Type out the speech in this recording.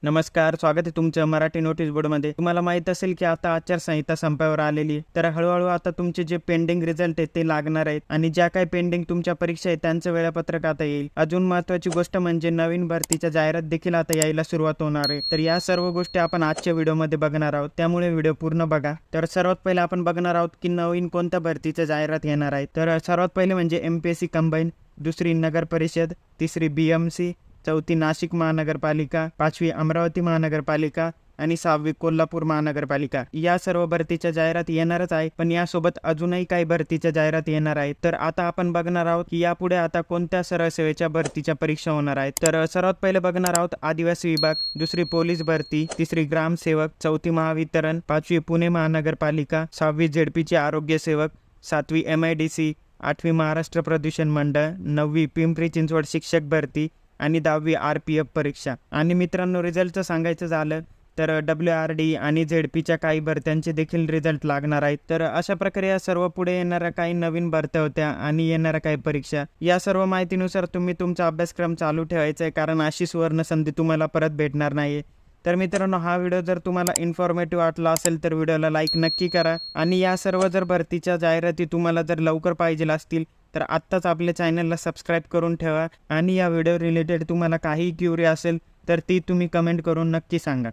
नमस्कार, स्वागत आहे तुमचं मराठी नोटीस बोर्डमध्ये। तुम्हाला माहित असेल की आता आचारसंहिता संपावर आलेली आहे, तर हळूहळू आता तुमचे जे पेंडिंग रिझल्ट आहेत ते लागणार आहेत आणि ज्या काही पेंडिंग तुमच्या परीक्षा आहेत त्यांचं वेळापत्रक आता येईल। अजून महत्त्वाची गोष्ट म्हणजे नवीन भरतीच्या जाहिरात देखील आता यायला सुरुवात होणार आहे। तर या सर्व गोष्टी आपण आजच्या व्हिडिओमध्ये बघणार आहोत, त्यामुळे व्हिडिओ पूर्ण बघा। तर सर्वात पहिले आपण बघणार आहोत की नवीन कोणत्या भरतीच्या जाहिरात येणार आहेत। तर सर्वात पहिले म्हणजे MPSC कंबाईन, दुसरी नगर परिषद, तिसरी BMC, चौथी नाशिक महानगरपालिका, पाचवी अमरावती महानगरपालिका आणि सहावी कोल्हापूर महानगरपालिका। या सर्व भरतीच्या जाहिरात येणारच आहे, पण यासोबत अजूनही काही भरतीच्या जाहिरात येणार आहेत। तर आता आपण बघणार आहोत की यापुढे आता कोणत्या सरळ सेवेच्या भरतीच्या परीक्षा होणार आहेत। तर सर्वात पहिले बघणार आहोत आदिवासी विभाग, दुसरी पोलीस भरती, तिसरी ग्रामसेवक, चौथी महावितरण, पाचवी पुणे महानगरपालिका, सहावी ZPची आरोग्य सेवक, सातवी MIDC, आठवी महाराष्ट्र प्रदूषण मंडळ, नववी पिंपरी चिंचवड शिक्षक भरती आणि 10वी RPF परीक्षा। आणि मित्रांनो, रिझल्टचं सांगायचं झालं तर WRD आणि ZPच्या काही भरत्यांचे देखील रिझल्ट लागणार आहेत। तर अशा प्रकारे या सर्व पुढे येणाऱ्या काही नवीन भरत्या होत्या आणि येणाऱ्या काही परीक्षा, या सर्व माहितीनुसार तुम्ही तुमचा अभ्यासक्रम चालू ठेवायचा आहे, कारण अशी सुवर्ण संधी तुम्हाला परत भेटणार नाही। तर मित्रांनो, हा व्हिडिओ जर तुम्हाला इन्फॉर्मेटिव्ह वाटला असेल तर व्हिडिओला लाईक नक्की करा आणि या सर्व जर भरतीच्या जाहिराती तुम्हाला जर लवकर पाहिजे असतील तर आत्ताच आपल्या चॅनलला सबस्क्राईब करून ठेवा आणि या व्हिडिओ रिलेटेड तुम्हाला काही क्युरी असेल तर ती तुम्ही कमेंट करून नक्की सांगा।